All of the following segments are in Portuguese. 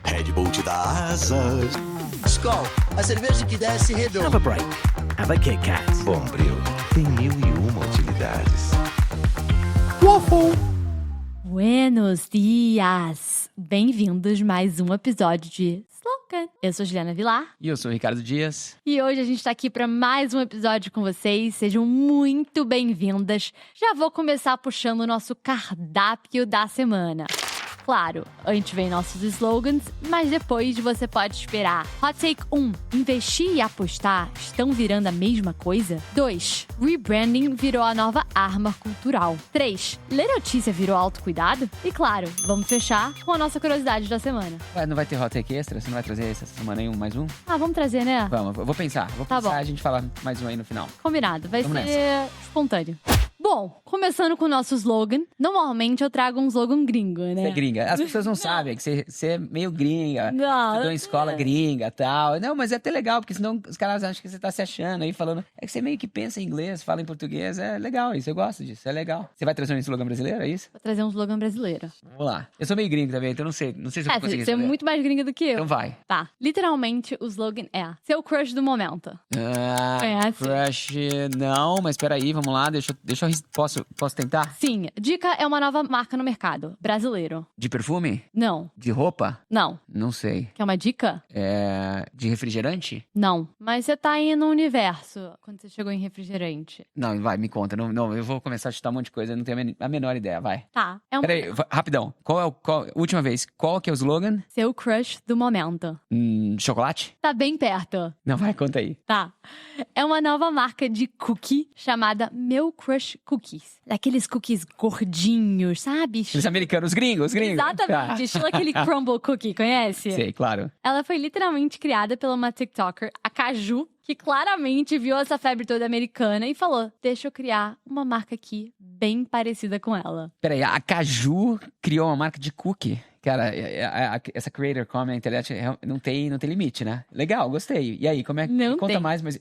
Red Bull te dá asas. Skol, a cerveja que desce redondo. Have a break. Have a Kit Kat. Bombril tem 1001 utilidades. Waffle. Buenos dias! Bem-vindos a mais um episódio de Slogan. Eu sou Juliana Vilar. E eu sou o Ricardo Dias. E hoje a gente tá aqui para mais um episódio com vocês. Sejam muito bem-vindas. Já vou começar puxando o nosso cardápio da semana. Claro, antes vem nossos slogans, mas depois você pode esperar. Hot Take 1. Investir e apostar estão virando a mesma coisa? 2. Rebranding virou a nova arma cultural. 3. Ler notícia virou autocuidado? E claro, vamos fechar com a nossa curiosidade da semana. Não vai ter hot take extra? Você não vai trazer essa semana aí mais um? Vamos trazer, né? Vamos, eu vou pensar. Tá bom. A gente fala mais um aí no final. Combinado, vai Vamos ser espontâneo. Bom, começando com o nosso slogan. Normalmente eu trago um slogan gringo, né? Você é gringa. As pessoas não sabem que você é meio gringa. Não. Estudou em escola gringa e tal. Não, mas é até legal, porque senão os caras acham que você tá se achando aí, falando. É que você meio que pensa em inglês, fala em português. É legal isso, eu gosto disso, é legal. Você vai trazer um slogan brasileiro, é isso? Vou trazer um slogan brasileiro. Vamos lá. Eu sou meio gringo também, então não sei se eu vou conseguir Você é saber. muito mais gringa do que eu. Então vai. Tá. Literalmente, o slogan é seu crush do momento. Conhece? Crush, não, mas peraí, vamos lá, posso tentar? Sim. Dica é uma nova marca no mercado. Brasileiro. De perfume? Não. De roupa? Não. Não sei. Quer uma dica? De refrigerante? Não. Mas você tá aí no universo quando você chegou em refrigerante. Não, vai, me conta. Não, eu vou começar a chutar um monte de coisa, eu não tenho a menor ideia, vai. Tá. É um Peraí, rapidão. Última vez, qual que é o slogan? seu crush do momento. Chocolate? Tá bem perto. Não, vai, conta aí. Tá. É uma nova marca de cookie chamada Meu Crush Cookies. Daqueles cookies gordinhos, sabe? Os americanos, gringos. Exatamente. Tá. Estilo aquele crumble cookie, conhece? Sei, claro. Ela foi literalmente criada pela uma TikToker, a Caju, que claramente viu essa febre toda americana e falou, deixa eu criar uma marca aqui bem parecida com ela. Peraí, a Caju criou uma marca de cookie. Cara, essa creator come na internet não tem limite, né? Legal, gostei. E aí, como é que Não conta tem. mais? Mas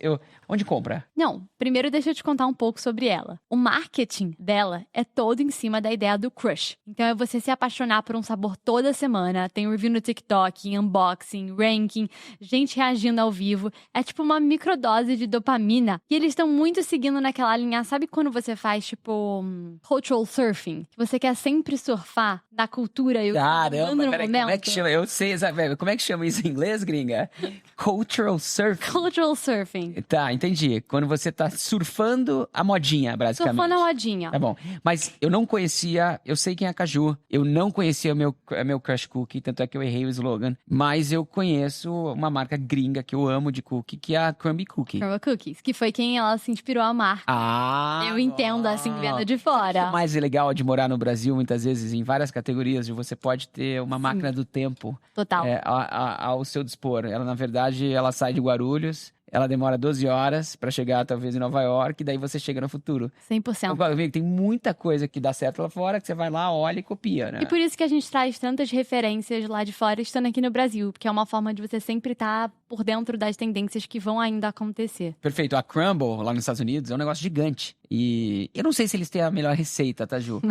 onde compra? Não, primeiro deixa eu te contar um pouco sobre ela. O marketing dela é todo em cima da ideia do crush. Então é você se apaixonar por um sabor toda semana. Tem review no TikTok, unboxing, ranking, gente reagindo ao vivo. É tipo uma microdose de dopamina. E eles estão muito seguindo naquela linha. Sabe quando você faz, tipo, cultural surfing? Que você quer sempre surfar na cultura e o Caramba, no peraí, momento. como é que chama? Eu sei, como é que chama isso em inglês, gringa? Cultural surfing. Cultural surfing. Tá, entendi. Quando você tá surfando a modinha, basicamente. Surfando a modinha. Tá bom. Mas eu não conhecia, eu sei quem é a Caju, eu não conhecia o meu Crush Cookie, tanto é que eu errei o slogan, mas eu conheço uma marca gringa que eu amo de cookie, que é a Crumbly Cookie. Crumble Cookies, que foi quem ela se inspirou a marca. Ah! Eu entendo, assim, vendo de O fora. mais legal de morar no Brasil, muitas vezes, em várias categorias, de você pode ter uma máquina do tempo Total. ao seu dispor. Ela, na verdade, ela sai de Guarulhos, ela demora 12 horas pra chegar, talvez, em Nova York, e daí você chega no futuro. 100%. Então, amigo, tem muita coisa que dá certo lá fora, que você vai lá, olha e copia, né? E por isso que a gente traz tantas referências lá de fora estando aqui no Brasil, porque é uma forma de você sempre estar por dentro das tendências que vão ainda acontecer. Perfeito. A Crumble, lá nos Estados Unidos, é um negócio gigante. E eu não sei se eles têm a melhor receita, tá, Ju?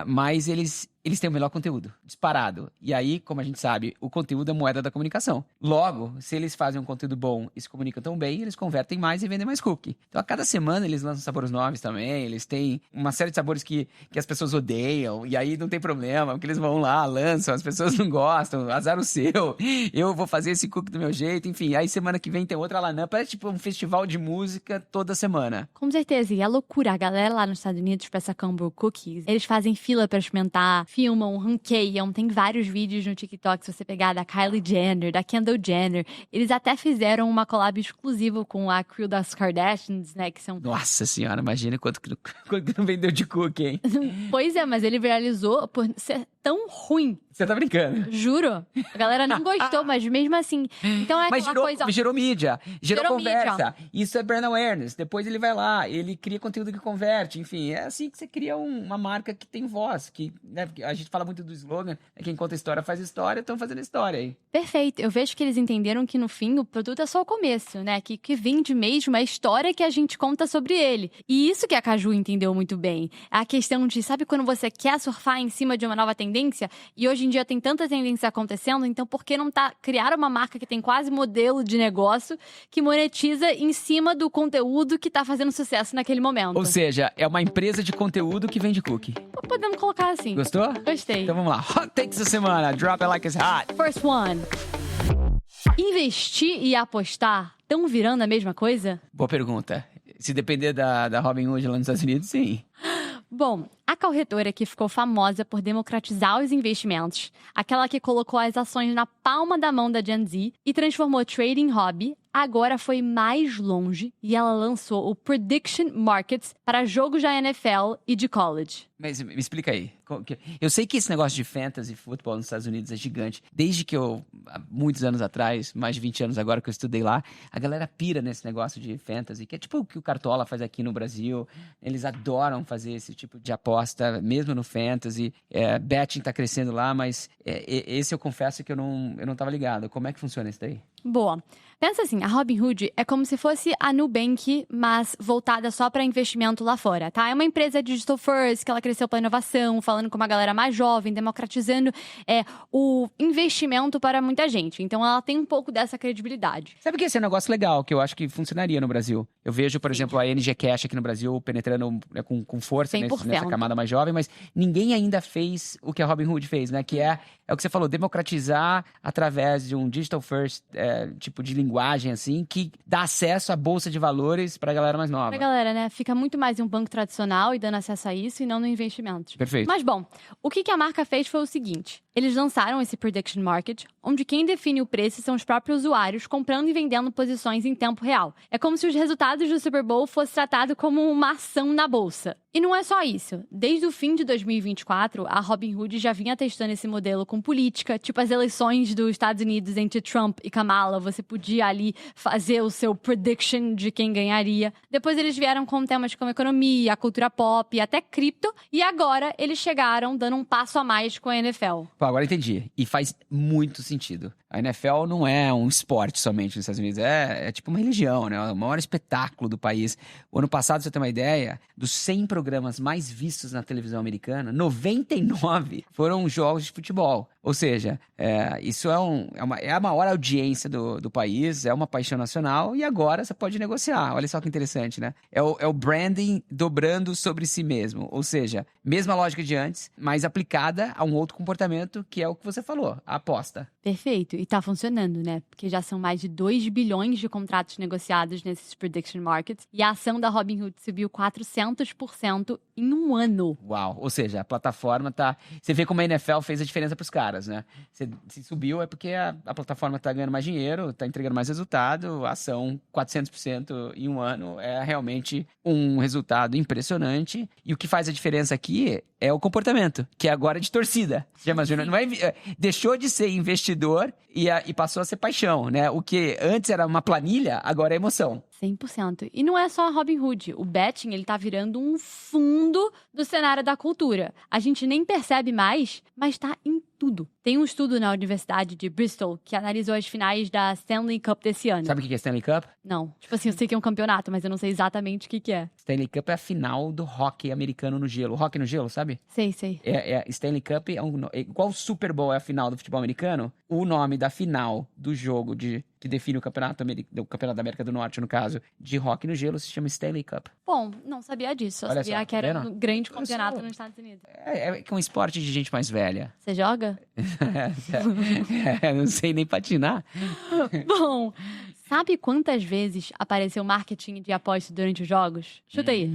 Mas eles têm o melhor conteúdo, disparado. E aí, como a gente sabe, o conteúdo é moeda da comunicação. Logo, se eles fazem um conteúdo bom e se comunicam tão bem, eles convertem mais e vendem mais cookie. Então, a cada semana, eles lançam sabores novos também. Eles têm uma série de sabores que as pessoas odeiam. E aí, não tem problema, porque eles vão lá, lançam, as pessoas não gostam, azar o seu. Eu vou fazer esse cookie do meu jeito. Enfim, aí semana que vem tem outra lineup. É tipo um festival de música toda semana. Com certeza, e é loucura. A galera lá nos Estados Unidos, pra essa Crumble Cookies, eles fazem fila pra experimentar, filmam, ranqueiam. Tem vários vídeos no TikTok, se você pegar da Kylie Jenner, da Kendall Jenner. Eles até fizeram uma collab exclusiva com a crew das Kardashians, né, que são... Nossa senhora, imagina quanto que não vendeu de cookie, hein? Pois é, mas ele viralizou por ser tão ruim Você tá brincando. Juro. A galera não gostou, mas mesmo assim. Então é Mas aquela gerou, coisa. gerou mídia, gerou conversa. mídia. Isso é brand awareness. Depois ele vai lá, ele cria conteúdo que converte. Enfim, é assim que você cria uma marca que tem voz. Que, né, porque a gente fala muito do slogan, quem conta história faz história, estão fazendo história aí. Perfeito. Eu vejo que eles entenderam que no fim o produto é só o começo, né? Que vende mesmo é a história que a gente conta sobre ele. E isso que a Caju entendeu muito bem. A questão de, sabe quando você quer surfar em cima de uma nova tendência? E hoje em dia tem tanta tendência acontecendo, então por que não criar uma marca que tem quase modelo de negócio que monetiza em cima do conteúdo que tá fazendo sucesso naquele momento? Ou seja, é uma empresa de conteúdo que vende cookie. Podemos colocar assim. Gostou? Gostei. Então vamos lá. Hot Takes da semana. Drop it like it's hot. First one. Investir e apostar estão virando a mesma coisa? Boa pergunta. Se depender da Robinhood lá nos Estados Unidos, sim. Bom, a corretora que ficou famosa por democratizar os investimentos, aquela que colocou as ações na palma da mão da Gen Z e transformou trading em hobby, agora foi mais longe e ela lançou o Prediction Markets para jogos da NFL e de college. Mas me explica aí. Eu sei que esse negócio de fantasy futebol nos Estados Unidos é gigante. Desde que há muitos anos atrás, mais de 20 anos agora que eu estudei lá, a galera pira nesse negócio de fantasy, que é tipo o que o Cartola faz aqui no Brasil. Eles adoram fazer esse tipo de aposta, mesmo no fantasy. Betting tá crescendo lá, mas esse eu confesso que eu não tava ligado. Como é que funciona isso daí? Boa. Pensa assim, a Robinhood é como se fosse a Nubank, mas voltada só para investimento lá fora, tá? É uma empresa digital first, que ela cresceu pela inovação, falando com uma galera mais jovem, democratizando o investimento para muita gente. Então, ela tem um pouco dessa credibilidade. Sabe que esse é um negócio legal, que eu acho que funcionaria no Brasil? Eu vejo, por exemplo, a NG Cash aqui no Brasil penetrando com força 100%. nessa camada mais jovem, mas ninguém ainda fez o que a Robinhood fez, né? Que é o que você falou, democratizar através de um digital first tipo de linguagem, assim, que dá acesso à bolsa de valores pra galera mais nova. Pra galera, né? Fica muito mais em um banco tradicional e dando acesso a isso e não no investimento. Perfeito. Mas, bom, o que a marca fez foi o seguinte. Eles lançaram esse Prediction Market, onde quem define o preço são os próprios usuários comprando e vendendo posições em tempo real. É como se os resultados do Super Bowl fossem tratados como uma ação na bolsa. E não é só isso. Desde o fim de 2024, a Robinhood já vinha testando esse modelo com política, tipo as eleições dos Estados Unidos entre Trump e Kamala. Você podia ali fazer o seu prediction de quem ganharia. Depois eles vieram com temas como economia, cultura pop e até cripto. E agora eles chegaram dando um passo a mais com a NFL. Pô, agora entendi. E faz muito sentido. A NFL não é um esporte somente nos Estados Unidos. É tipo uma religião, né? O maior espetáculo do país. O ano passado, você tem uma ideia, dos 100 programas mais vistos na televisão americana, 99 foram jogos de futebol. Ou seja, isso é a maior audiência do país, é uma paixão nacional e agora você pode negociar. Olha só que interessante, né? É o branding dobrando sobre si mesmo. Ou seja, mesma lógica de antes, mas aplicada a um outro comportamento que é o que você falou, a aposta. Perfeito. E tá funcionando, né? Porque já são mais de 2 bilhões de contratos negociados nesses prediction markets e a ação da Robinhood subiu 400% em um ano. Uau! Ou seja, a plataforma tá... Você vê como a NFL fez a diferença pros caras, né? Se subiu é porque a plataforma tá ganhando mais dinheiro, tá entregando mais resultado, a ação 400% em um ano é realmente um resultado impressionante. E o que faz a diferença aqui é o comportamento, que é agora de torcida. Você já imagina? Não deixou de ser investidor e passou a ser paixão, né? O que antes era uma planilha, agora é emoção. 100%. E não é só a Robinhood. O betting, ele tá virando um fundo do cenário da cultura. A gente nem percebe mais, mas tá em tudo. Tem um estudo na Universidade de Bristol que analisou as finais da Stanley Cup desse ano. Sabe o que é Stanley Cup? Não. Tipo assim, eu sei que é um campeonato, mas eu não sei exatamente o que é. Stanley Cup é a final do hockey americano no gelo. Hockey no gelo, sabe? Sei. Stanley Cup igual o Super Bowl é a final do futebol americano, o nome da final do jogo que define o campeonato da América do Norte, no caso, de hockey no gelo, se chama Stanley Cup. Bom, não sabia disso. Só Olha sabia só, que era vendo? um grande campeonato nos Estados Unidos. É um esporte de gente mais velha. Você joga? Não sei nem patinar. Bom, sabe quantas vezes apareceu marketing de aposta durante os jogos? Chuta aí.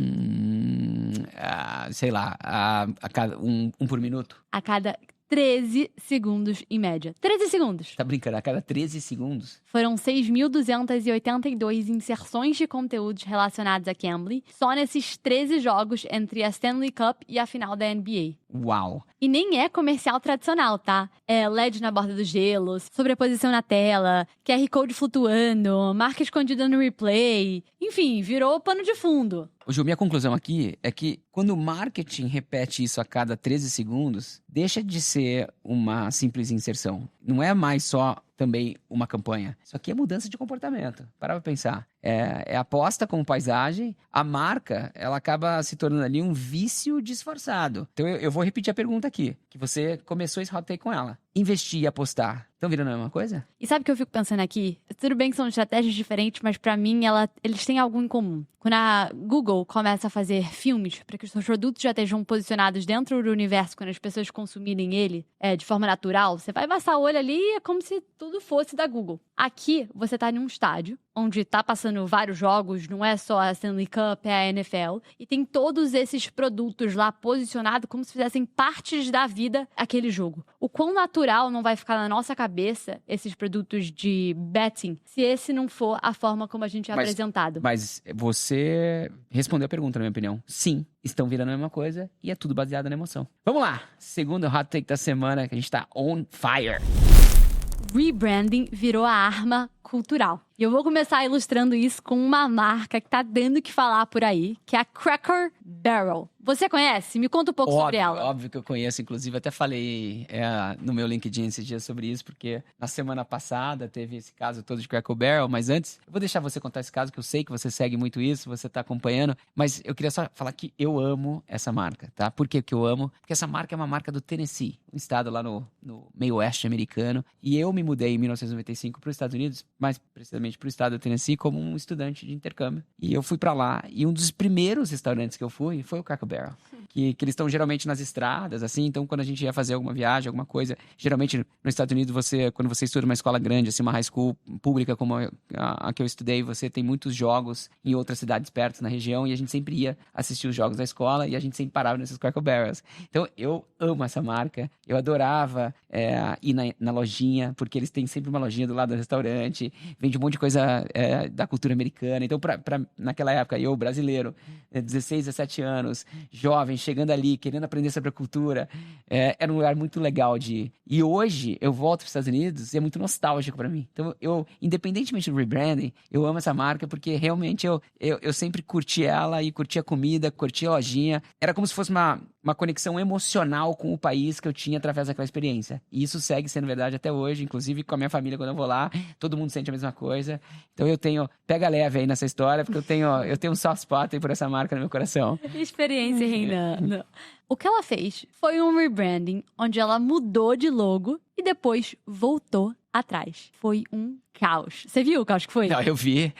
Sei lá, a cada um por minuto. A cada 13 segundos em média. 13 segundos. Tá brincando? A cada 13 segundos? Foram 6.282 inserções de conteúdos relacionados a gambling só nesses 13 jogos entre a Stanley Cup e a final da NBA. Uau! E nem é comercial tradicional, tá? É LED na borda do gelo, sobreposição na tela, QR Code flutuando, marca escondida no replay. Enfim, virou pano de fundo. Ô, Ju, minha conclusão aqui é que quando o marketing repete isso a cada 13 segundos, deixa de ser uma simples inserção. Não é mais só também uma campanha. Isso aqui é mudança de comportamento. Para pra pensar. É aposta como paisagem. A marca, ela acaba se tornando ali um vício disfarçado. Então eu vou repetir a pergunta aqui, que você começou esse hot take com ela. Investir e apostar, estão virando a mesma coisa? E sabe o que eu fico pensando aqui? Tudo bem que são estratégias diferentes, mas pra mim eles têm algo em comum. Quando a Google começa a fazer filmes para que os seus produtos já estejam posicionados dentro do universo, quando as pessoas consumirem ele de forma natural, você vai passar o olho ali e é como se tudo fosse da Google. Aqui, você tá em um estádio, onde tá passando vários jogos, não é só a Stanley Cup, é a NFL, e tem todos esses produtos lá posicionados como se fizessem partes da vida aquele jogo. O quão natural não vai ficar na nossa cabeça esses produtos de betting, se esse não for a forma como a gente é apresentado. Mas você respondeu a pergunta, na minha opinião. Sim, estão virando a mesma coisa e é tudo baseado na emoção. Vamos lá! Segundo hot take da semana, que a gente tá on fire. Rebranding virou a arma cultural. E eu vou começar ilustrando isso com uma marca que tá dando o que falar por aí, que é a Cracker Barrel. Você conhece? Me conta um pouco sobre ela. Óbvio que eu conheço, inclusive até falei no meu LinkedIn esses dias sobre isso, porque na semana passada teve esse caso todo de Cracker Barrel, mas antes, eu vou deixar você contar esse caso, que eu sei que você segue muito isso, você tá acompanhando, mas eu queria só falar que eu amo essa marca, tá? Por que eu amo? Porque essa marca é uma marca do Tennessee, um estado lá no meio oeste americano, e eu me mudei em 1995 para os Estados Unidos, mais precisamente para o estado do Tennessee, como um estudante de intercâmbio. E eu fui para lá, e um dos primeiros restaurantes que eu fui foi o Cracker Barrel. Que eles estão geralmente nas estradas, assim, então quando a gente ia fazer alguma viagem, alguma coisa, geralmente nos Estados Unidos, quando você estuda uma escola grande, assim, uma high school pública como a que eu estudei, você tem muitos jogos em outras cidades perto na região, e a gente sempre ia assistir os jogos da escola, e a gente sempre parava nesses Cracker Barrels. Então eu amo essa marca, eu adorava ir na lojinha, porque eles têm sempre uma lojinha do lado do restaurante, vende um monte de coisa da cultura americana. Então, naquela época, eu, brasileiro, 16, 17 anos, jovem, chegando ali, querendo aprender sobre a cultura, era um lugar muito legal de ir. E hoje, eu volto para os Estados Unidos e é muito nostálgico para mim. Então, independentemente do rebranding, eu amo essa marca porque realmente eu sempre curti ela e curti a comida, curti a lojinha. Era como se fosse uma conexão emocional com o país que eu tinha através daquela experiência. E isso segue sendo verdade até hoje, inclusive com a minha família, quando eu vou lá, todo mundo sente a mesma coisa. Então pega leve aí nessa história, porque eu tenho um soft spot aí por essa marca no meu coração. Experiência reinando. O que ela fez foi um rebranding, onde ela mudou de logo e depois voltou atrás. Foi um caos. Você viu o caos que foi? Não, eu vi.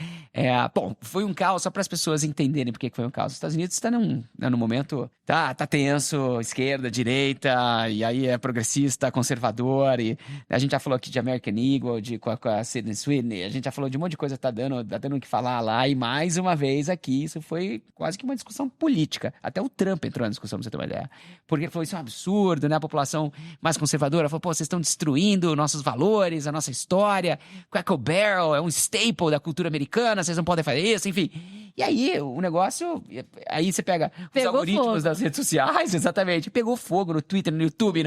Bom, foi um caos só para as pessoas entenderem por que foi um caos. Os Estados Unidos está num momento... Tá tenso, esquerda, direita, e aí é progressista, conservador, e a gente já falou aqui de American Eagle, com a Sydney Sweeney, a gente já falou de um monte de coisa que tá dando o que falar lá, e mais uma vez aqui, isso foi quase que uma discussão política. Até o Trump entrou na discussão, pra você ter uma ideia. Porque ele falou, isso é um absurdo, né? A população mais conservadora falou, vocês estão destruindo nossos valores, a nossa história, Cracker Barrel é um staple da cultura americana, vocês não podem fazer isso, enfim. E aí, o negócio... Aí você pega os algoritmos fogo das redes sociais, exatamente. Pegou fogo no Twitter, no YouTube,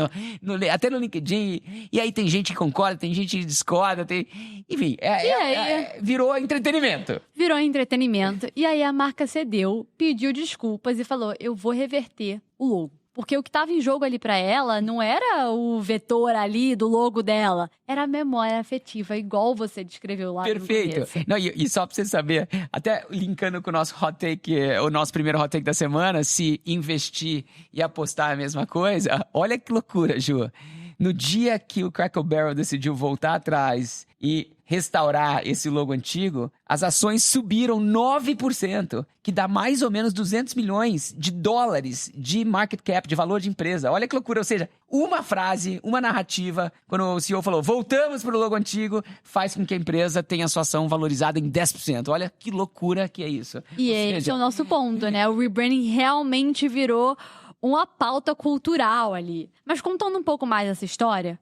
até no LinkedIn. E aí tem gente que concorda, tem gente que discorda. Enfim, virou entretenimento. Virou entretenimento. E aí a marca cedeu, pediu desculpas e falou, eu vou reverter o logo. Porque o que estava em jogo ali pra ela não era o vetor ali do logo dela. Era a memória afetiva, igual você descreveu lá. Perfeito. No Não, e só pra você saber, até linkando com o nosso hot take, o nosso primeiro hot take da semana, se investir e apostar é a mesma coisa, olha que loucura, Ju. No dia que o Cracker Barrel decidiu voltar atrás e restaurar esse logo antigo, as ações subiram 9%, que dá mais ou menos 200 milhões de dólares de market cap, de valor de empresa. Olha que loucura, ou seja, uma frase, uma narrativa, quando o CEO falou, voltamos para o logo antigo, faz com que a empresa tenha a sua ação valorizada em 10%. Olha que loucura que é isso. E esse é o nosso ponto, né? O rebranding realmente virou uma pauta cultural ali. Mas contando um pouco mais essa história,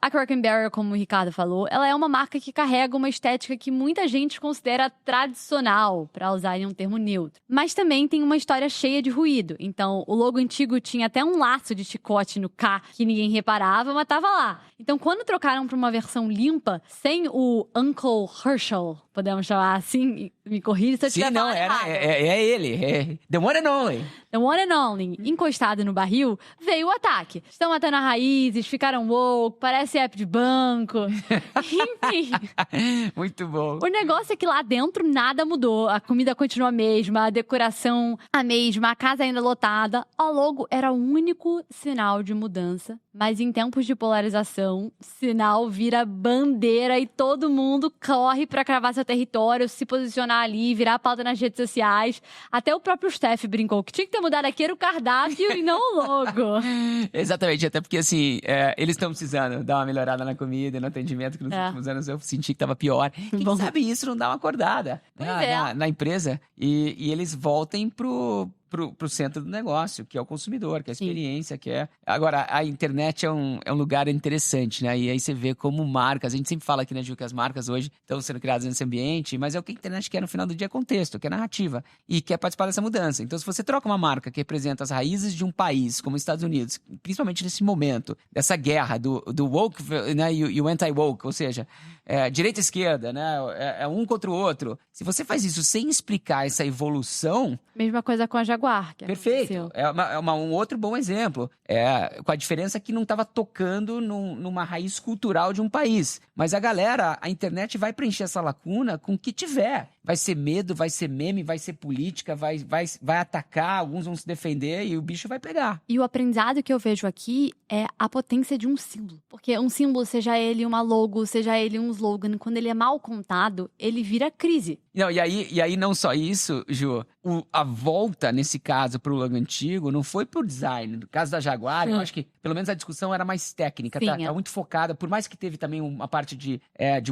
a Cracker Barrel, como o Ricardo falou, ela é uma marca que carrega uma estética que muita gente considera tradicional, para usarem um termo neutro. Mas também tem uma história cheia de ruído. Então, o logo antigo tinha até um laço de chicote no K que ninguém reparava, mas tava lá. Então, quando trocaram para uma versão limpa, sem o Uncle Herschel, podemos chamar assim, me corrija se eu Sim, estiver não, falando errado. é ele. É the one and only. The one and only, encostado no barril, veio o ataque. Estão matando as raízes, ficaram woke, parece app de banco. Enfim. Muito bom. O negócio é que lá dentro nada mudou. A comida continua a mesma, a decoração a mesma, a casa ainda lotada. O logo era o único sinal de mudança. Mas em tempos de polarização, sinal vira bandeira e todo mundo corre pra cravar seu território, se posicionar ali, virar a pauta nas redes sociais. Até o próprio Steph brincou que tinha que ter mudado aqui era o cardápio e não o logo. Exatamente, até porque assim, eles estão precisando dar uma melhorada na comida e no atendimento, que nos últimos anos eu senti que tava pior. Quem sabe isso não dá uma acordada na empresa e eles voltem pro centro do negócio, que é o consumidor, que é a experiência, que é... Agora, a internet é um lugar interessante, né? E aí você vê como marcas... A gente sempre fala aqui, né, Gil, que as marcas hoje estão sendo criadas nesse ambiente, mas é o que a internet quer no final do dia, é contexto, que é narrativa, e quer participar dessa mudança. Então, se você troca uma marca que representa as raízes de um país, como os Estados Unidos, principalmente nesse momento, dessa guerra do woke, né, e o anti-woke, ou seja, direita e esquerda, né? É um contra o outro. Se você faz isso sem explicar essa evolução... Mesma coisa com a Jaguar. Perfeito. Um outro bom exemplo. Com a diferença que não estava tocando numa raiz cultural de um país. Mas a internet vai preencher essa lacuna com o que tiver. Vai ser medo, vai ser meme, vai ser política, vai atacar, alguns vão se defender e o bicho vai pegar. E o aprendizado que eu vejo aqui é a potência de um símbolo. Porque um símbolo, seja ele uma logo, seja ele um slogan, quando ele é mal contado, ele vira crise. Não, e aí não só isso, Ju, a volta, nesse caso, pro logo antigo, não foi por design. No caso da Jaguar, eu acho que, pelo menos, a discussão era mais técnica, tá muito focada, por mais que teve também uma parte de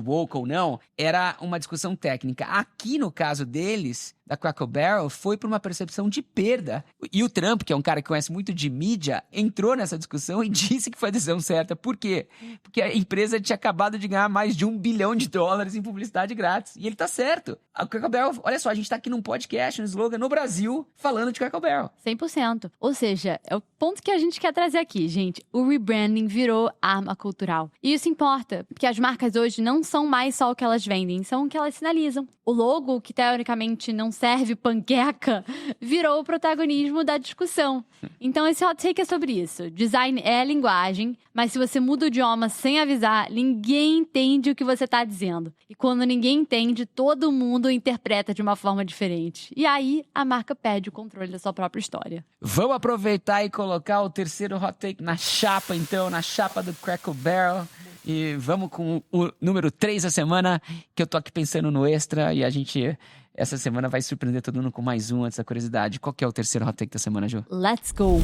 woke ou não, era uma discussão técnica. Aqui, no caso deles, da Cracker Barrel, foi por uma percepção de perda. E o Trump, que é um cara que conhece muito de mídia, entrou nessa discussão e disse que foi a decisão certa. Por quê? Porque a empresa tinha acabado de ganhar mais de $1 bilhão em publicidade grátis. E ele tá certo. A Cracker Barrel, olha só, a gente tá aqui num podcast, um slogan no Brasil, falando de Cracker Barrel. 100%. Ou seja, é o ponto que a gente quer trazer aqui, gente. O rebranding virou arma cultural. E isso importa, porque as marcas hoje não são mais só o que elas vendem, são o que elas sinalizam. O logo, que teoricamente não serve panqueca, virou o protagonismo da discussão. Então esse hot take é sobre isso. Design é linguagem, mas se você muda o idioma sem avisar, ninguém entende o que você está dizendo. E quando ninguém entende, todo mundo interpreta de uma forma diferente. E aí, a marca perde o controle da sua própria história. Vamos aproveitar e colocar o terceiro hot take na chapa, então, na chapa do Cracker Barrel. E vamos com o número 3 da semana, que eu tô aqui pensando no extra e a gente... Essa semana vai surpreender todo mundo com mais um antes da curiosidade. Qual que é o terceiro hot take da semana, Ju? Let's go!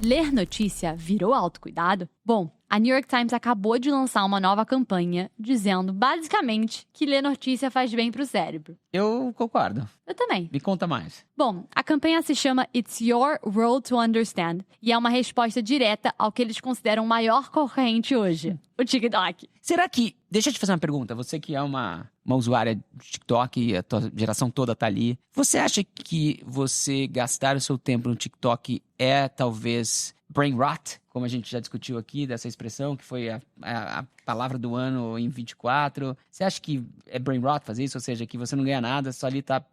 Ler notícia virou autocuidado? Bom, a New York Times acabou de lançar uma nova campanha dizendo, basicamente, que ler notícia faz bem pro cérebro. Eu concordo. Eu também. Me conta mais. Bom, a campanha se chama It's Your World to Understand e é uma resposta direta ao que eles consideram o maior concorrente hoje, o TikTok. Será que... Deixa eu te fazer uma pergunta. Você que é uma usuária de TikTok e a tua geração toda tá ali. Você acha que você gastar o seu tempo no TikTok é, talvez, brain rot? Como a gente já discutiu aqui, dessa expressão, que foi a palavra do ano em 24. Você acha que é brain rot fazer isso? Ou seja, que você não ganha nada, só ali tá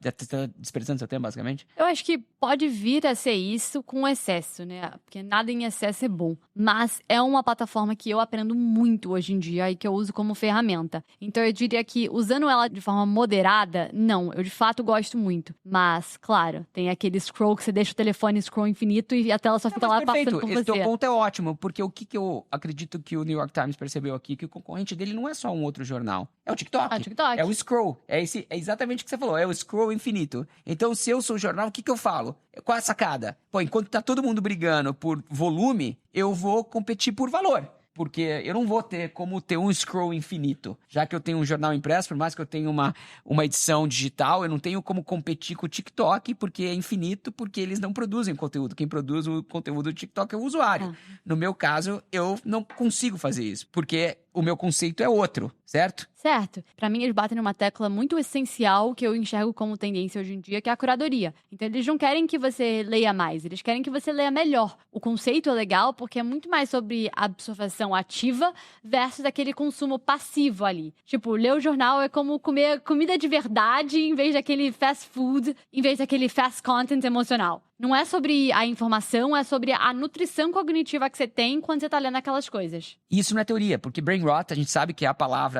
desperdiçando seu tempo, basicamente? Eu acho que pode vir a ser isso com excesso, né? Porque nada em excesso é bom. Mas é uma plataforma que eu aprendo muito hoje em dia e que eu uso como ferramenta. Então eu diria que usando ela de forma moderada, não. Eu de fato gosto muito. Mas, claro, tem aquele scroll que você deixa o telefone scroll infinito e a tela só fica lá passando por você. Esse teu ponto é ótimo, porque o que eu acredito que o New York Times percebeu aqui, que o concorrente dele não é só um outro jornal. É o TikTok. É o TikTok. É o scroll. É exatamente o que você falou. É o scroll infinito. Então, se eu sou o jornal, o que eu falo? Qual é a sacada? Pô, enquanto tá todo mundo brigando por volume, eu vou competir por valor. porque eu não vou ter como ter um scroll infinito. Já que eu tenho um jornal impresso, por mais que eu tenha uma edição digital, eu não tenho como competir com o TikTok, porque é infinito, porque eles não produzem conteúdo. Quem produz o conteúdo do TikTok é o usuário. No meu caso, eu não consigo fazer isso, porque o meu conceito é outro, certo? Certo. Pra mim, eles batem numa tecla muito essencial que eu enxergo como tendência hoje em dia, que é a curadoria. Então, eles não querem que você leia mais, eles querem que você leia melhor. O conceito é legal porque é muito mais sobre absorção ativa versus aquele consumo passivo ali. Tipo, ler o jornal é como comer comida de verdade em vez daquele fast food, em vez daquele fast content emocional. Não é sobre a informação, é sobre a nutrição cognitiva que você tem quando você tá lendo aquelas coisas. Isso não é teoria, porque brain rot, a gente sabe que é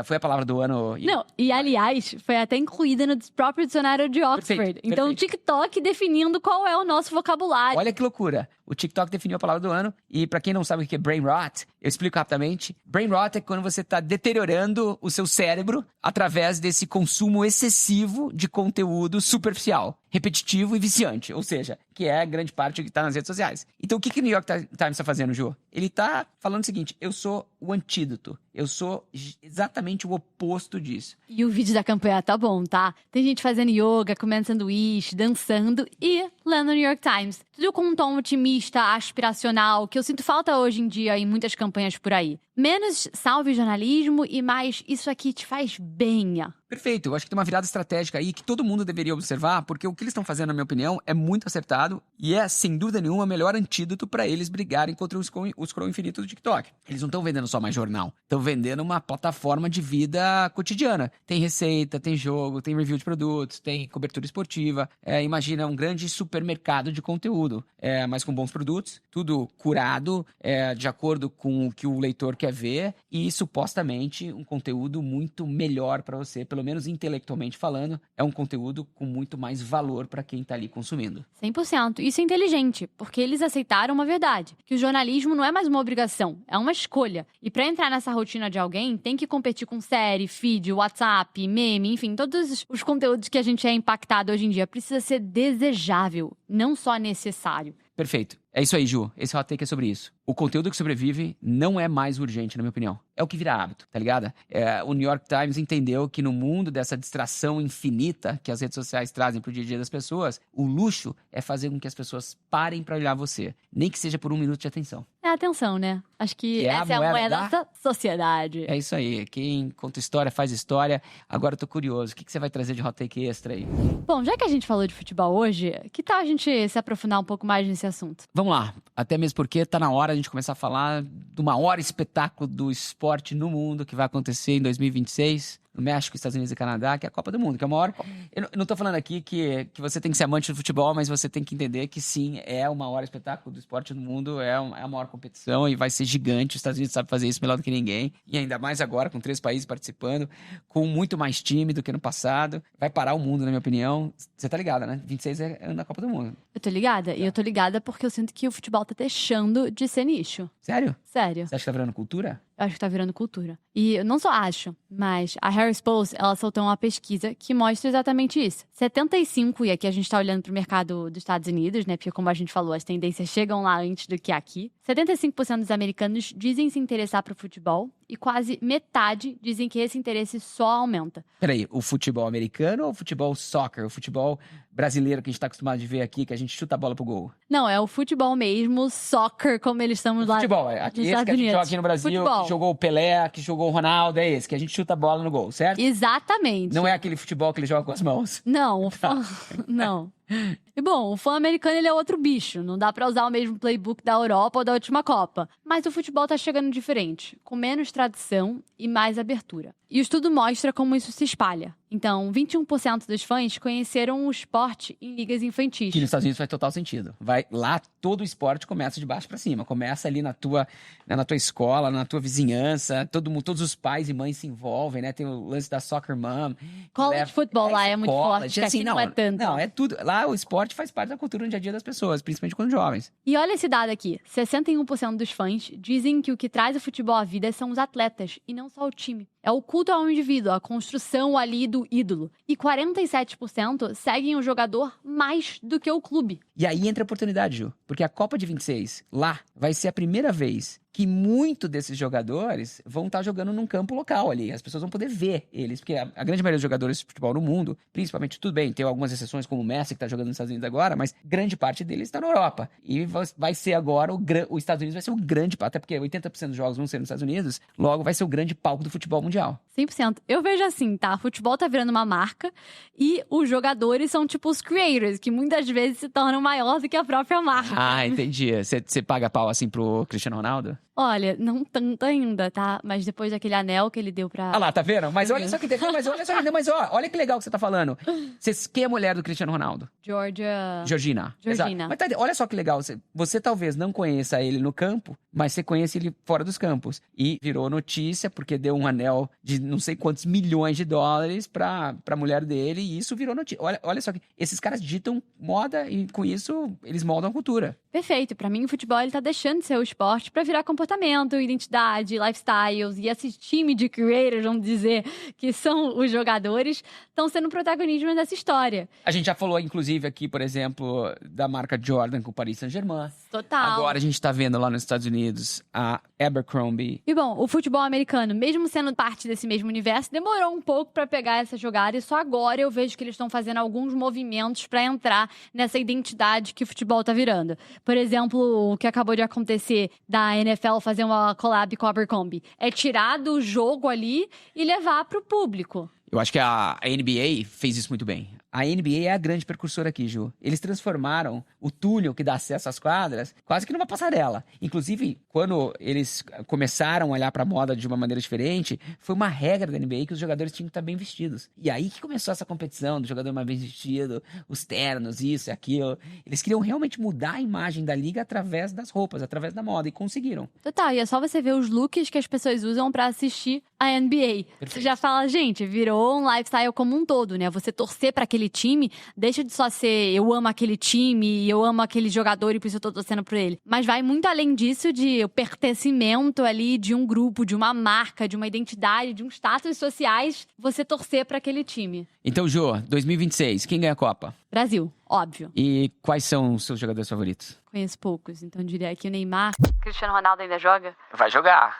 foi a palavra do ano. Não, e aliás, foi até incluída no próprio dicionário de Oxford. Perfeito, Então, o perfeito. TikTok definindo qual é o nosso vocabulário. Olha que loucura. O TikTok definiu a palavra do ano. E pra quem não sabe o que é brain rot, eu explico rapidamente. Brain rot é quando você tá deteriorando o seu cérebro através desse consumo excessivo de conteúdo superficial, repetitivo e viciante. Ou seja, que é grande parte que tá nas redes sociais. Então, o que o New York Times tá fazendo, Ju? Ele tá falando o seguinte: eu sou o antídoto. Eu sou exatamente o oposto disso. E o vídeo da campanha tá bom, tá? Tem gente fazendo yoga, comendo sanduíche, dançando e lendo o New York Times. Tudo com um tom otimista, aspiracional, que eu sinto falta hoje em dia em muitas campanhas por aí. Menos salve jornalismo e mais isso aqui te faz bem. Perfeito, eu acho que tem uma virada estratégica aí que todo mundo deveria observar, porque o que eles estão fazendo, na minha opinião, é muito acertado e é, sem dúvida nenhuma, o melhor antídoto para eles brigarem contra o scroll infinito do TikTok. Eles não estão vendendo só mais jornal, estão vendendo uma plataforma de vida cotidiana. Tem receita, tem jogo, tem review de produtos, tem cobertura esportiva. Imagina um grande supermercado de conteúdo, mas com bons produtos, tudo curado, de acordo com o que o leitor quer ver e supostamente um conteúdo muito melhor para você, pelo menos intelectualmente falando, é um conteúdo com muito mais valor para quem tá ali consumindo. 100%. Isso é inteligente, porque eles aceitaram uma verdade, que o jornalismo não é mais uma obrigação, é uma escolha. E para entrar nessa rotina de alguém, tem que competir com série, feed, WhatsApp, meme, enfim, todos os conteúdos que a gente é impactado hoje em dia. Precisa ser desejável, não só necessário. Perfeito. É isso aí, Ju. Esse hot take é sobre isso. O conteúdo que sobrevive não é mais urgente, na minha opinião. É o que vira hábito, tá ligado? O New York Times entendeu que no mundo dessa distração infinita que as redes sociais trazem pro dia a dia das pessoas, o luxo é fazer com que as pessoas parem pra olhar você. Nem que seja por 1 minuto de atenção. É atenção, né? Acho que Que é a essa é a moeda moeda da sociedade. É isso aí. Quem conta história faz história. Agora eu tô curioso. O que você vai trazer de hot take extra aí? Bom, já que a gente falou de futebol hoje, que tal a gente se aprofundar um pouco mais nesse assunto? Vamos lá. Até mesmo porque tá na hora a gente começar a falar do maior espetáculo do esporte no mundo que vai acontecer em 2026. No México, Estados Unidos e Canadá, que é a Copa do Mundo, que é a maior... Eu não tô falando aqui que você tem que ser amante do futebol, mas você tem que entender que sim, é o maior espetáculo do esporte no mundo, é a maior competição e vai ser gigante. Os Estados Unidos sabe fazer isso melhor do que ninguém. E ainda mais agora, com 3 países participando, com muito mais time do que no passado. Vai parar o mundo, na minha opinião. Você tá ligada, né? 26 é ano da Copa do Mundo. Eu tô ligada, e eu tô ligada porque eu sinto que o futebol tá deixando de ser nicho. Sério? Sério. Você acha que tá virando cultura? Eu acho que tá virando cultura. E eu não só acho, mas a Harris Poll, ela soltou uma pesquisa que mostra exatamente isso. 75, e aqui a gente tá olhando pro mercado dos Estados Unidos, né? Porque como a gente falou, as tendências chegam lá antes do que aqui. 75% dos americanos dizem se interessar pro futebol e quase metade dizem que esse interesse só aumenta. Peraí, o futebol americano ou o futebol soccer? O futebol brasileiro que a gente tá acostumado de ver aqui, que a gente chuta a bola pro gol? Não, é o futebol mesmo, soccer, como eles chamam lá Futebol, nos esse que Estados a gente Unidos. joga aqui no Brasil, Futebol. que jogou o Pelé, que jogou o Ronaldo, é esse, que a gente chuta a bola no gol, certo? Exatamente. Não é aquele futebol que ele joga com as mãos. Não, o fã... não. E bom, o fã americano ele é outro bicho. Não dá pra usar o mesmo playbook da Europa ou da última Copa. Mas o futebol tá chegando diferente, com menos tradição e mais abertura. E o estudo mostra como isso se espalha. Então, 21% dos fãs conheceram o esporte em ligas infantis. Que nos Estados Unidos faz total sentido. Lá, todo o esporte começa de baixo pra cima. Começa ali na tua escola, na tua vizinhança. Todos os pais e mães se envolvem, né? Tem o lance da soccer mom. College football lá é muito forte, que aqui não é tanto. Não, é tudo. Lá o esporte faz parte da cultura no dia a dia das pessoas, principalmente quando jovens. E olha esse dado aqui. 61% dos fãs dizem que o que traz o futebol à vida são os atletas, e não só o time. É o culto ao indivíduo, a construção ali do ídolo. E 47% seguem o jogador mais do que o clube. E aí entra a oportunidade, Ju. Porque a Copa de 26, lá, vai ser a primeira vez que muito desses jogadores vão estar jogando num campo local ali. As pessoas vão poder ver eles, porque a grande maioria dos jogadores de futebol no mundo, principalmente, tudo bem, tem algumas exceções como o Messi, que está jogando nos Estados Unidos agora, mas grande parte deles está na Europa. E vai ser agora, os Estados Unidos vai ser o grande, até porque 80% dos jogos vão ser nos Estados Unidos, logo vai ser o grande palco do futebol mundial. 100%. Eu vejo assim, tá? O futebol tá virando uma marca e os jogadores são tipo os creators, que muitas vezes se tornam maior do que a própria marca. Ah, entendi. Você paga pau assim pro Cristiano Ronaldo? Olha, não tanto ainda, tá? Mas depois daquele anel que ele deu pra... Ah lá, tá vendo? Mas olha só que olha que legal que você tá falando. Quem é a mulher do Cristiano Ronaldo? Georgina. Exato. Mas olha só que legal. Você talvez não conheça ele no campo, mas você conhece ele fora dos campos. E virou notícia porque deu um anel de não sei quantos milhões de dólares pra mulher dele. E isso virou notícia. Olha só que esses caras ditam moda e com isso eles moldam a cultura. Perfeito. Pra mim, o futebol ele tá deixando de ser o esporte pra virar comportamento, identidade, lifestyles. E esse time de creators, vamos dizer, que são os jogadores, estão sendo protagonistas dessa história. A gente já falou, inclusive, aqui, por exemplo, da marca Jordan com o Paris Saint-Germain. Total. Agora a gente tá vendo lá nos Estados Unidos a Abercrombie. E bom, o futebol americano, mesmo sendo parte desse mesmo universo, demorou um pouco pra pegar essa jogada. E só agora eu vejo que eles estão fazendo alguns movimentos pra entrar nessa identidade que o futebol tá virando. Por exemplo, o que acabou de acontecer da NFL fazer uma collab com a Abercrombie. É tirar do jogo ali e levar pro público. Eu acho que a NBA fez isso muito bem. A NBA é a grande precursora aqui, Ju. Eles transformaram o túnel que dá acesso às quadras quase que numa passarela. Inclusive, quando eles começaram a olhar pra moda de uma maneira diferente, foi uma regra da NBA que os jogadores tinham que estar bem vestidos. E aí que começou essa competição do jogador mais bem vestido, os ternos, isso e aquilo. Eles queriam realmente mudar a imagem da liga através das roupas, através da moda, e conseguiram. Total, e é só você ver os looks que as pessoas usam pra assistir a NBA. Perfeito. Você já fala, gente, virou um lifestyle como um todo, né? Você torcer pra aquele time, deixa de só ser eu amo aquele time, eu amo aquele jogador e por isso eu tô torcendo por ele. Mas vai muito além disso de o pertencimento ali de um grupo, de uma marca, de uma identidade, de um status sociais, você torcer pra aquele time. Então, Ju, 2026, quem ganha a Copa? Brasil, óbvio. E quais são os seus jogadores favoritos? Conheço poucos, então eu diria que o Neymar. Cristiano Ronaldo ainda joga? Vai jogar.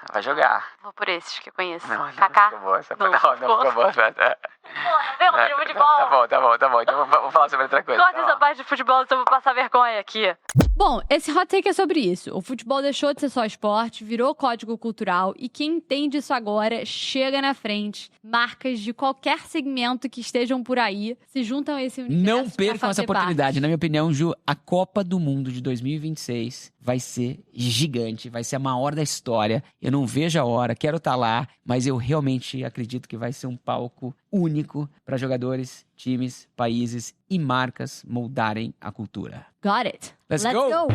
Vou por esses que eu conheço. Não Kaká. ficou boa. Não ficou boa. Porra, de futebol. Tá bom. Então vou falar sobre outra coisa. Corta essa parte de futebol, então eu vou passar vergonha aqui. Bom, esse hot take é sobre isso. O futebol deixou de ser só esporte, virou código cultural e quem entende isso agora chega na frente. Marcas de qualquer segmento que estejam por aí se juntam a esse universo. Não percam essa oportunidade. Na minha opinião, Ju, a Copa do Mundo de 2026 vai ser gigante, vai ser a maior da história. Eu não vejo a hora, quero estar lá, mas eu realmente acredito que vai ser um palco único para jogadores, times, países e marcas moldarem a cultura. Got it. Let's go.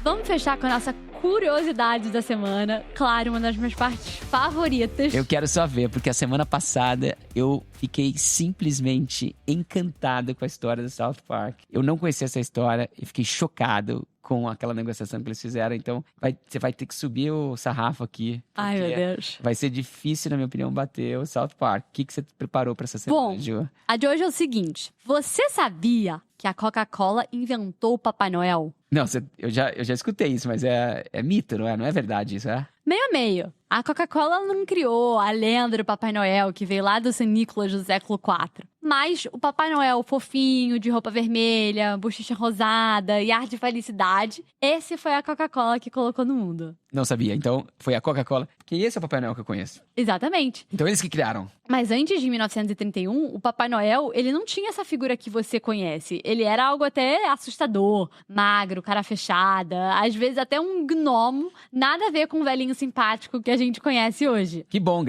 Vamos fechar com a nossa curiosidade da semana. Claro, uma das minhas partes favoritas. Eu quero só ver, porque a semana passada eu fiquei simplesmente encantado com a história do South Park. Eu não conhecia essa história e fiquei chocado com aquela negociação que eles fizeram. Então, você vai ter que subir o sarrafo aqui. Ai, meu Deus. Vai ser difícil, na minha opinião, bater o South Park. O que você preparou pra essa semana, Ju? Bom, a de hoje é o seguinte. Você sabia que a Coca-Cola inventou o Papai Noel? Não, eu já escutei isso, mas é mito, não é? Não é verdade isso, é? Meio a meio. A Coca-Cola não criou a lenda do Papai Noel, que veio lá do São Nicolas do século IV. Mas o Papai Noel fofinho, de roupa vermelha, bochecha rosada e ar de felicidade, esse foi a Coca-Cola que colocou no mundo. Não sabia. Então, foi a Coca-Cola. Porque esse é o Papai Noel que eu conheço. Exatamente. Então, eles que criaram. Mas antes de 1931, o Papai Noel, ele não tinha essa figura que você conhece. Ele era algo até assustador, magro, cara fechada, às vezes até um gnomo, nada a ver com o velhinho simpático que a gente conhece hoje. Que bom,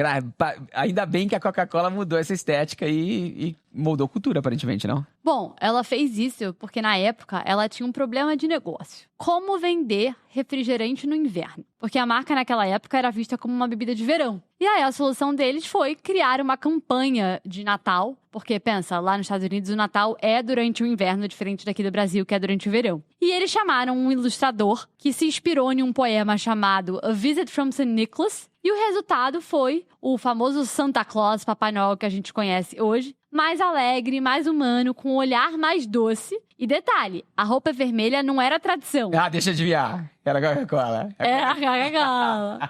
ainda bem que a Coca-Cola mudou essa estética e moldou cultura, aparentemente, não? Bom, ela fez isso porque na época ela tinha um problema de negócio. Como vender refrigerante no inverno? Porque a marca naquela época era vista como uma bebida de verão. E aí a solução deles foi criar uma campanha de Natal, porque pensa, lá nos Estados Unidos o Natal é durante o inverno, diferente daqui do Brasil, que é durante o verão. E eles chamaram um ilustrador que se inspirou em um poema chamado A Visit from St. Nicholas, e o resultado foi o famoso Santa Claus, Papai Noel que a gente conhece hoje, mais alegre, mais humano, com um olhar mais doce. E detalhe, a roupa vermelha não era tradição. Ah, deixa eu adivinhar. Era Coca-Cola. Era a Coca-Cola.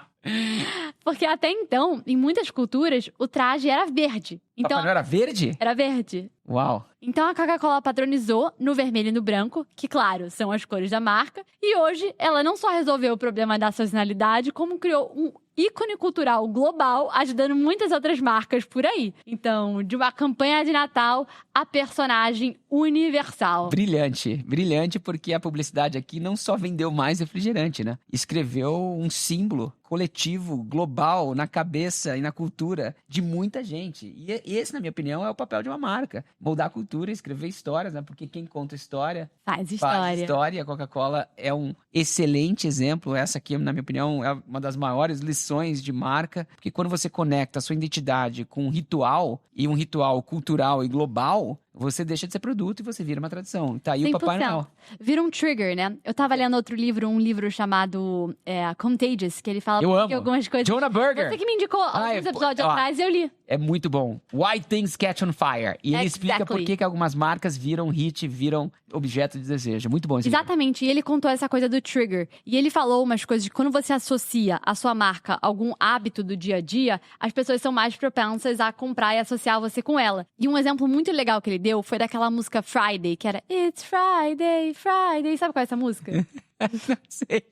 Porque até então, em muitas culturas, o traje era verde. Então, Papai Noel era verde? era verde. Uau. Então a Coca-Cola padronizou no vermelho e no branco, que, claro, são as cores da marca. E hoje, ela não só resolveu o problema da sazonalidade, como criou um ícone cultural global, ajudando muitas outras marcas por aí. Então, de uma campanha de Natal a personagem universal. Brilhante. Brilhante porque a publicidade aqui não só vendeu mais refrigerante, né? Escreveu um símbolo coletivo, global, na cabeça e na cultura de muita gente. E esse, na minha opinião, é o papel de uma marca. Moldar a cultura, escrever histórias, né? Porque quem conta história Faz história. faz história. A Coca-Cola é um excelente exemplo. Essa aqui, na minha opinião, é uma das maiores lições de marca. Porque quando você conecta a sua identidade com um ritual, e um ritual cultural e global, você deixa de ser produto e você vira uma tradição. Tá aí o Papai 100%. Noel. Vira um trigger, né? Eu tava lendo outro livro, um livro chamado Contagious, que ele fala Eu amo. algumas coisas. Jonah Berger. Você que me indicou alguns episódios ó, atrás, eu li. É muito bom. Why Things Catch on Fire. E ele explica por que algumas marcas viram hit, viram objeto de desejo. Muito bom esse livro. Exatamente, e ele contou essa coisa do trigger. E ele falou umas coisas de quando você associa a sua marca a algum hábito do dia a dia, as pessoas são mais propensas a comprar e associar você com ela. E um exemplo muito legal que ele deu foi daquela música Friday, que era It's Friday, Friday. Sabe qual é essa música? Não sei.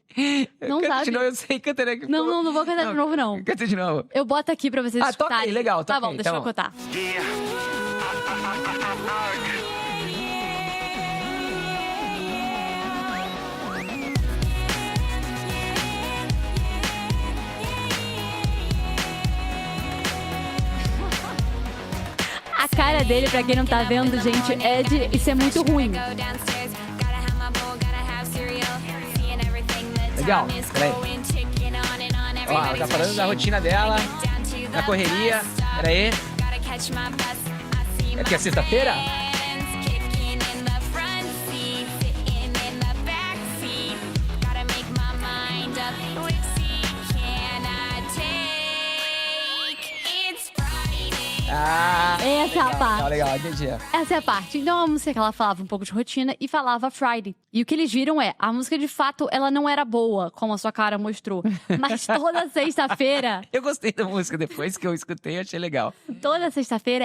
Não Canta sabe? de novo, eu sei. Canta aqui. Não vou cantar de novo, não. Canta de novo. Eu boto aqui pra vocês Toca escutarem. aí, legal. Tá toca bom, aí, deixa tá eu bom. botar. A cara dele, pra quem não tá vendo, gente, é de... Isso é muito ruim. Legal, peraí. Ó, ela tá falando da rotina dela, da correria. Peraí. É que é sexta-feira? Essa é a parte. Legal, entendi. Essa é a parte. Então, a música que ela falava um pouco de rotina e falava Friday. E o que eles viram a música de fato, ela não era boa, como a sua cara mostrou. Mas toda sexta-feira, Eu gostei da música depois que eu escutei, achei legal.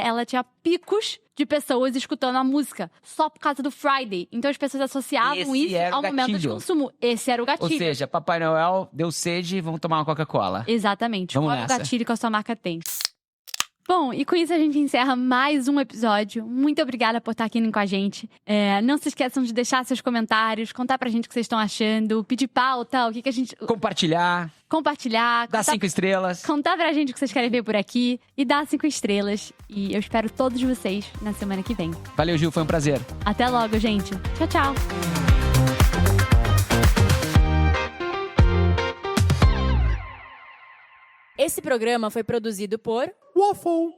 ela tinha picos de pessoas escutando a música. Só por causa do Friday. Então, as pessoas associavam Esse isso era o ao momento de gatilho. consumo. Esse era o Ou gatilho. seja, Papai Noel deu sede, vamos tomar uma Coca-Cola. Exatamente. Vamos Qual é o nessa. gatilho que a sua marca tem? Bom, e com isso a gente encerra mais um episódio. Muito obrigada por estar aqui com a gente. Não se esqueçam de deixar seus comentários, contar pra gente o que vocês estão achando, pedir pauta, o que a gente... Compartilhar. Dá 5 estrelas. Contar pra gente o que vocês querem ver por aqui e dar 5 estrelas. E eu espero todos vocês na semana que vem. Valeu, Gil, foi um prazer. Até logo, gente. Tchau, tchau. Esse programa foi produzido por Waffle.